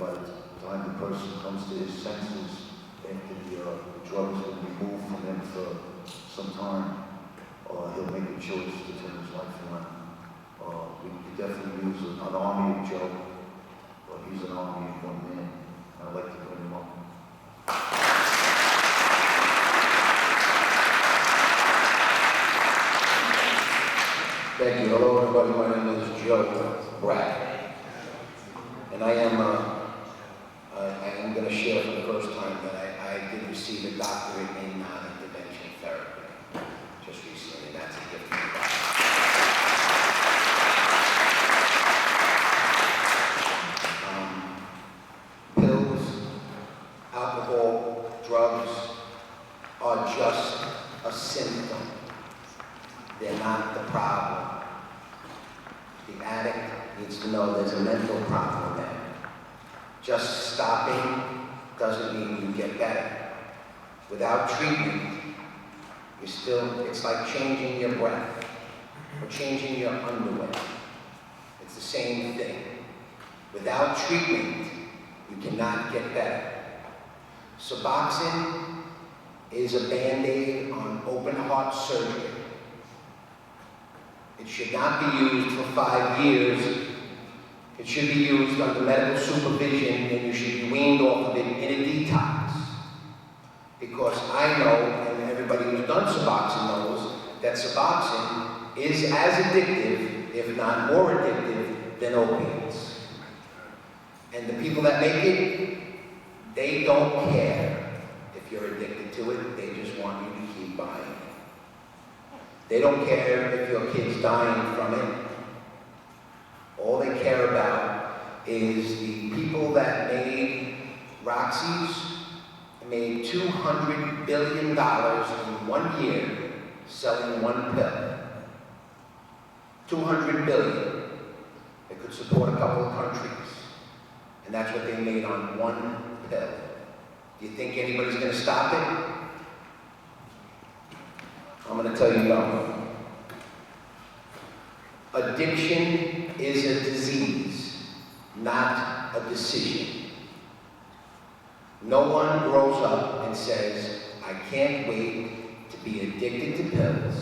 by the time the person comes to his senses, after the drug has been removed from him for some time, he'll make a choice to turn his life around. We definitely use an army of Joe, but he's an army of one man. I'd like to bring him up. Thank you. Hello, everybody. My name is JOE-BRAT, and I am going to share for the first time that I did receive a doctorate in non-intervention therapy just recently, and that's a gift from God. Pills, alcohol, drugs are just a symptom. They're not the problem. The addict needs to know there's a mental problem there. Just stopping doesn't mean you get better. Without treatment, it's like changing your breath or changing your underwear. It's the same thing. Without treatment, you cannot get better. Suboxone is a Band-Aid on open heart surgery. It should not be used for 5 years. It should be used under medical supervision, and you should be weaned off of it in a detox. Because I know, and everybody who's done Suboxone knows, that Suboxone is as addictive, if not more addictive, than opiates. And the people that make it, they don't care if you're addicted to it, they just want you to keep buying it. They don't care if your kid's dying from it. All they care about is the people that made Roxy's made $200 billion in 1 year selling one pill. 200 billion. They could support a couple of countries. And that's what they made on one pill. Do you think anybody's going to stop it? I'm going to tell you no. Addiction is a disease, not a decision. No one grows up and says, I can't wait to be addicted to pills.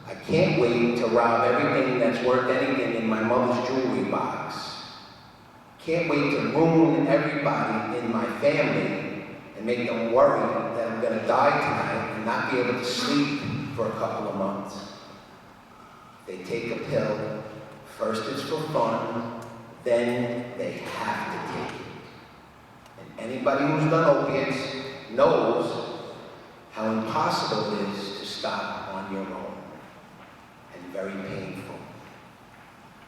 I can't wait to rob everything that's worth anything in my mother's jewelry box. Can't wait to ruin everybody in my family and make them worry that I'm going to die tonight and not be able to sleep for a couple of months. They take a pill. First it's for fun, then they have to take it. And anybody who's done opiates knows how impossible it is to stop on your own, and very painful.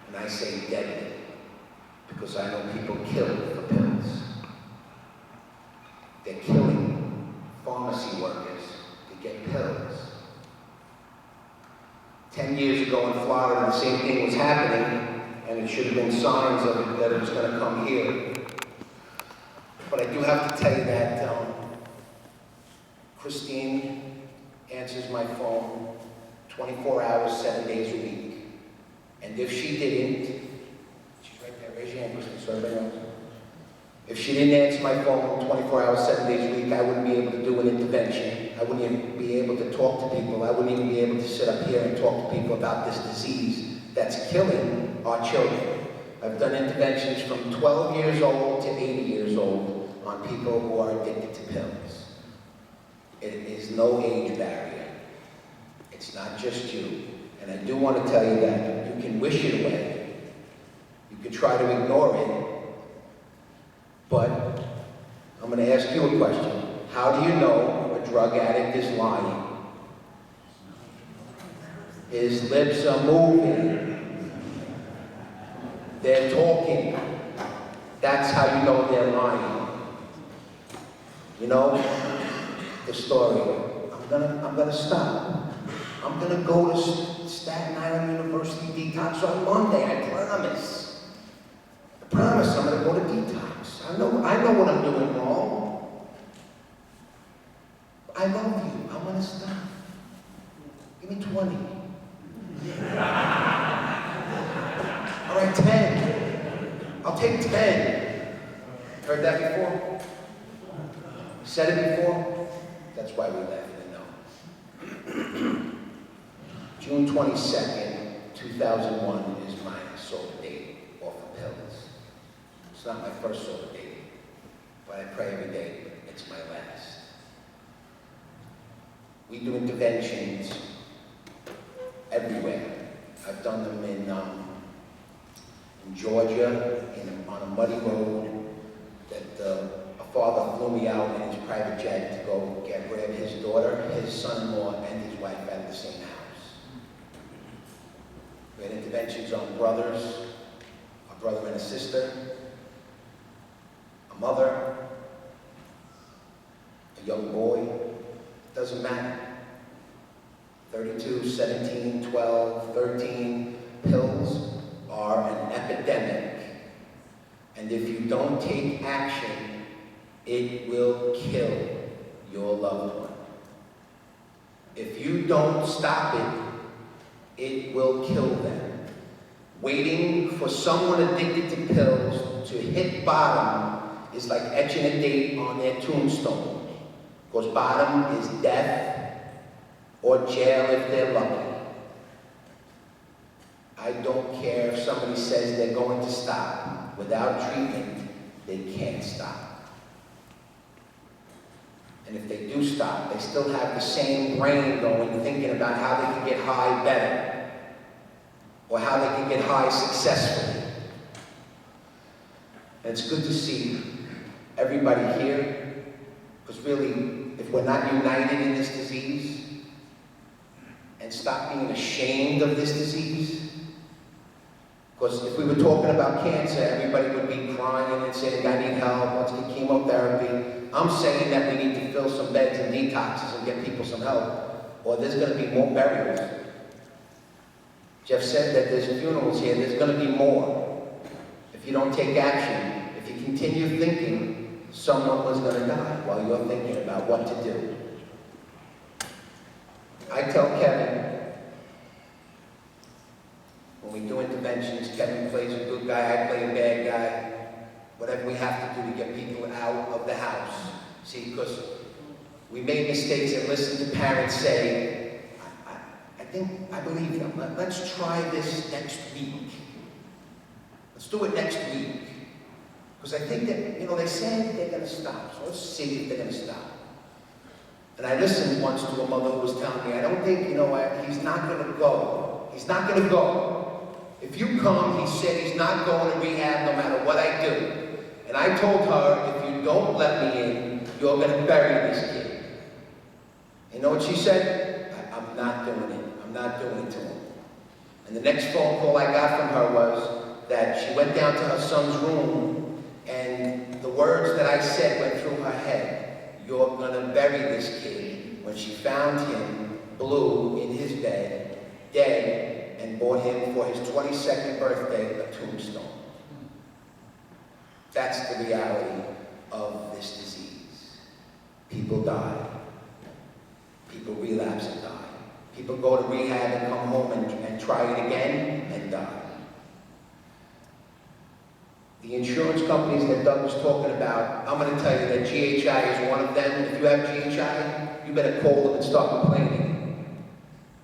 And I say deadly, because I know people killed for pills. They're killing pharmacy workers to get pills. 10 years ago in Florida, the same thing was happening, and it should have been signs of it that it was going to come here. But I do have to tell you that Christine answers my phone 24 hours, 7 days a week. And if she didn't, she's right there, raise your hand, Christine, so everybody knows. If she didn't answer my phone 24 hours, 7 days a week, I wouldn't be able to do an intervention. I wouldn't even be able to talk to people. I wouldn't even be able to sit up here and talk to people about this disease that's killing our children. I've done interventions from 12 years old to 80 years old on people who are addicted to pills. It is no age barrier. It's not just you. And I do want to tell you that you can wish it away. You can try to ignore it. But I'm going to ask you a question. How do you know a drug addict is lying? His lips are moving. They're talking. That's how you know they're lying. You know, the story. I'm gonna stop. I'm gonna go to Staten Island University detox on Monday, I promise. I promise I'm gonna go to detox. I know what I'm doing wrong. I love you. I'm gonna stop. Give me 20. All right, 10. I'll take 10. Heard that before? Said it before? That's why we definitely know. June 22nd, 2001 is my sober date off of pills. It's not my first sober date, but I pray every day it's my last. We do interventions everywhere. I've done them in Georgia, on a muddy road, that a father flew me out in his private jet to go grab his daughter, his son-in-law, and his wife out of the same house. We had interventions on brothers, a brother and a sister, a mother, a young boy. It doesn't matter. 32, 17, 12, 13, pills are an epidemic. And if you don't take action, it will kill your loved one. If you don't stop it, it will kill them. Waiting for someone addicted to pills to hit bottom is like etching a date on their tombstone. Because bottom is death or jail if they're lucky. I don't care if somebody says they're going to stop. Without treatment, they can't stop. And if they do stop, they still have the same brain going, thinking about how they can get high better, or how they can get high successfully. And it's good to see everybody here, because really, if we're not united in this disease, and stop being ashamed of this disease, because if we were talking about cancer, everybody would be crying and saying, I need help, let's get chemotherapy. I'm saying that we need to fill some beds and detoxes and get people some help, or there's going to be more burials. Jeff said that there's funerals here, there's going to be more. If you don't take action, if you continue thinking someone was going to die while you're thinking about what to do. I tell Kevin, when we do interventions, Kevin plays a good guy, I play a bad guy. Whatever we have to do to get people out of the house. See, because we made mistakes and listen to parents say, I believe them. Let's try this next week. Let's do it next week. Because I think that, they said they're going to stop. So let's see if they're going to stop. And I listened once to a mother who was telling me, I don't think, he's not going to go. He's not going to go. If you come, he said he's not going to rehab no matter what I do. And I told her, if you don't let me in, you're going to bury this kid. You know what she said? I'm not doing it. I'm not doing it to him. And the next phone call I got from her was that she went down to her son's room, and the words that I said went through her head. You're going to bury this kid. When she found him blue in his bed, dead, and bought him for his 22nd birthday a tombstone. That's the reality of this disease. People die. People relapse and die. People go to rehab and come home and try it again and die. The insurance companies that Doug was talking about, I'm going to tell you that GHI is one of them. If you have GHI, you better call them and start complaining.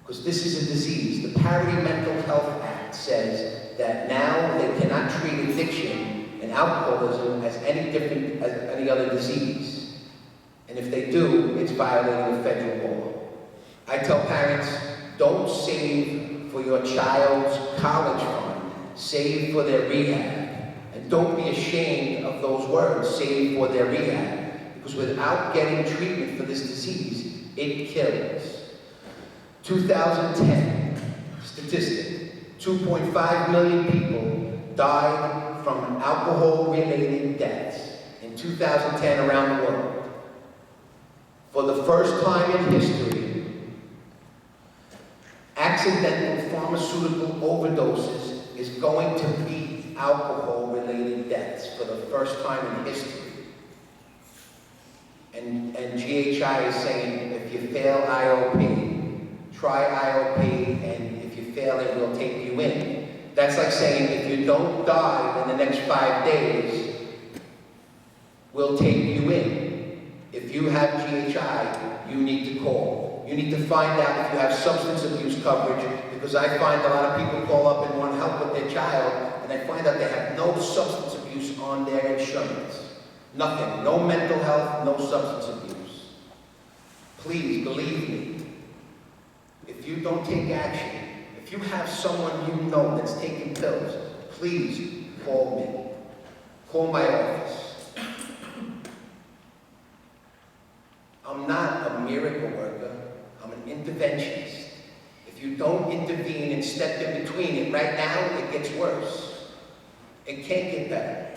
Because this is a disease. The Parity Mental Health Act says that now they cannot treat addiction and alcoholism as any different as any other disease. And if they do, it's violating the federal law. I tell parents, don't save for your child's college fund. Save for their rehab. And don't be ashamed of those words, save for their rehab. Because without getting treatment for this disease, it kills. 2010, statistic, 2.5 million people died from alcohol-related deaths in 2010 around the world. For the first time in history, accidental pharmaceutical overdoses is going to beat alcohol-related deaths for the first time in history. And GHI is saying, if you fail IOP, try IOP, and if you fail it, we'll take you in. That's like saying, if you don't die in the next 5 days, will take you in. If you have GHI, you need to call. You need to find out if you have substance abuse coverage, because I find a lot of people call up and want help with their child, and they find out they have no substance abuse on their insurance. Nothing. No mental health, no substance abuse. Please, believe me, if you don't take action, if you have someone you know that's taking pills, please call me. Call my office. I'm not a miracle worker. I'm an interventionist. If you don't intervene and step in between it, right now, it gets worse. It can't get better.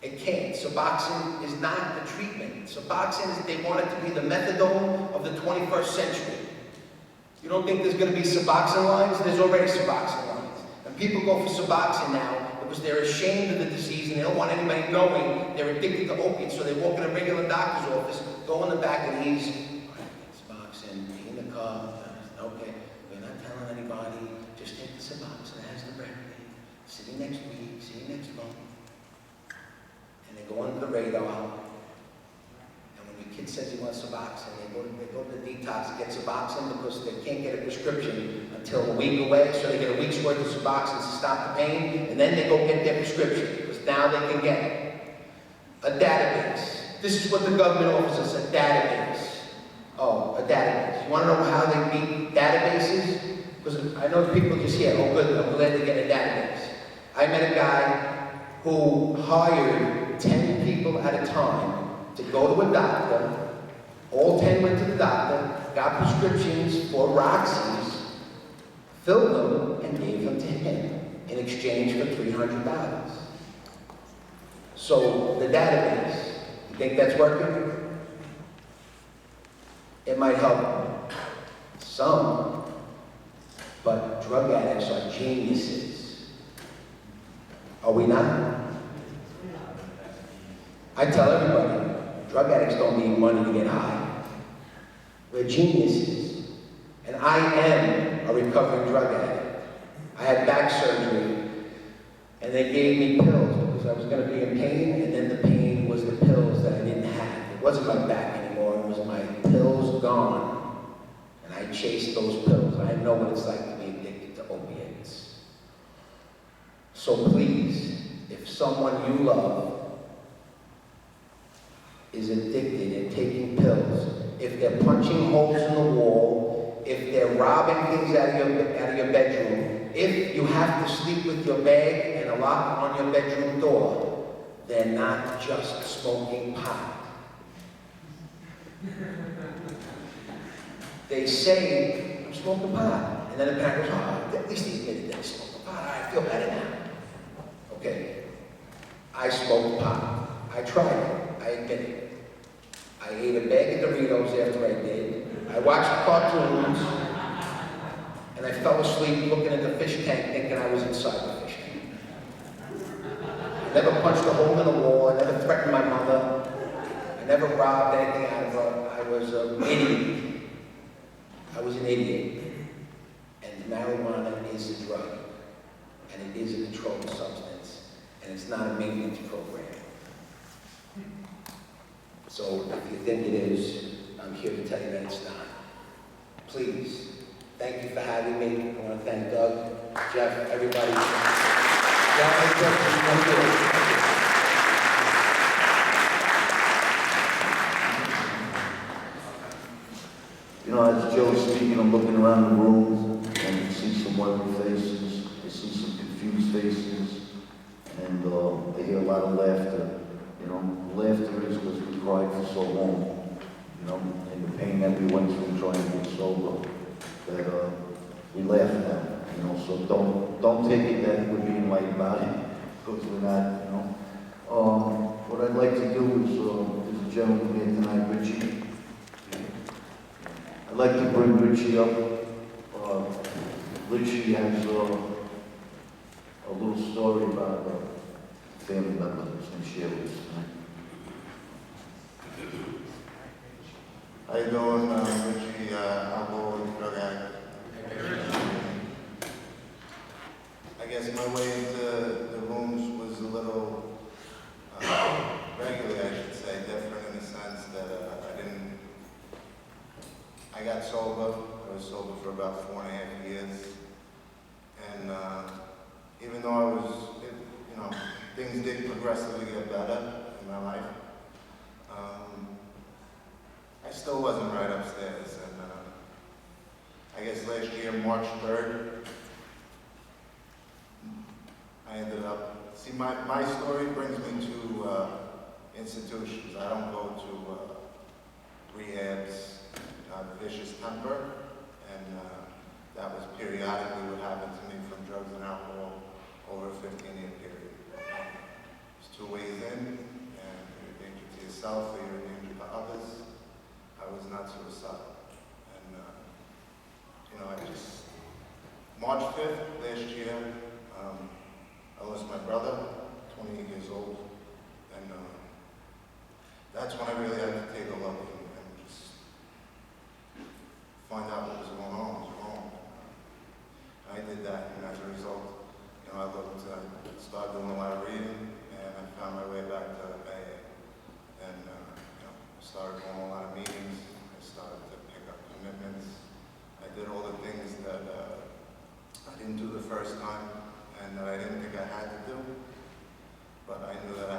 It can't. Suboxone is not the treatment. Suboxone, they want it to be the methadone of the 21st century. You don't think there's going to be Suboxone lines? There's already Suboxone lines. And people go for Suboxone now because they're ashamed of the disease and they don't want anybody knowing they're addicted to opiates. So they walk in a regular doctor's office, go in the back, and he's, Suboxone, be in the car. Okay, we're not telling anybody. Just take the Suboxone. It has the remedy. See you next week. See you next month. And they go under the radar. And when your kid says he wants Suboxone, they go to the detox and get Suboxone because they can't get a prescription until a week away, so they get a week's worth of Suboxone to stop the pain, and then they go get their prescription, because now they can get it. A database. This is what the government offers us, a database. Oh, a database. You want to know how they beat databases? Because I know people just hear, oh good, I'm glad they get a database. I met a guy who hired 10 people at a time to go to a doctor. All 10 went to the doctor, got prescriptions for Roxy's, filled them, and gave them to him in exchange for $300. So the database, you think that's working? It might help some, but drug addicts are geniuses. Are we not? I tell everybody, drug addicts don't need money to get high. We're geniuses. And I am a recovering drug addict. I had back surgery, and they gave me pills because I was going to be in pain, and then the pain was the pills that I didn't have. It wasn't my back anymore, it was my pills gone. And I chased those pills. I know what it's like to be addicted to opiates. So please, if someone you love is addicted and taking pills, if they're punching holes in the wall, if they're robbing things out of your bedroom, if you have to sleep with your bag and a lock on your bedroom door, they're not just smoking pot. They say, I'm smoking pot. And then the parent goes, oh, at least he admitted that he smoked pot. I feel better now. Okay, I smoked pot. I tried it. I admit it. I ate a bag of Doritos after I did. I watched cartoons, and I fell asleep looking at the fish tank thinking I was inside the fish tank. I never punched a hole in the wall. I never threatened my mother. I never robbed anything out of her. I was an idiot. I was an idiot. And marijuana is a drug, and it is a controlled substance, and it's not a maintenance program. So if you think it is, I'm here to tell you that it's not. Please, thank you for having me. I want to thank Doug, Jeff, everybody. You know, as Joe's speaking, I'm looking around the room and I see some worried faces, I see some confused faces, and I hear a lot of laughter. You know, laughter is because we cried for so long, you know, and the pain that we went through trying to get sober, that we laugh now, you know, so don't take it that we're being light about it, because we're not, you know. What I'd like to do is, there's a gentleman here tonight, Richie. I'd like to bring Richie up. Richie has a little story about a family member that's going to share with us tonight. How you doing, Richie? Alcoholic, drug addict. I guess my way into the rooms was a little regular, actually. I got sober. I was sober for about 4.5 years. And even though I was, you know, things did progressively get better in my life, I still wasn't right upstairs. And I guess last year, March 3rd, I ended up, see, my story brings me to institutions. I don't go to rehabs. I have a vicious temper, and that was periodically what happened to me from drugs and alcohol over a 15-year period. It's 2 ways in, and you're a danger to yourself or you're a danger to others. I was not suicidal. And, you know, March 5th last year, I lost my brother, 28 years old, and that's when I really had to take a look and just find out what was going on, what was wrong. I did that, and as a result, you know, I started doing a lot of reading, and I found my way back to AA. And, you know, I started going to a lot of meetings. I started to pick up commitments. I did all the things that I didn't do the first time, and that I didn't think I had to do. But I knew that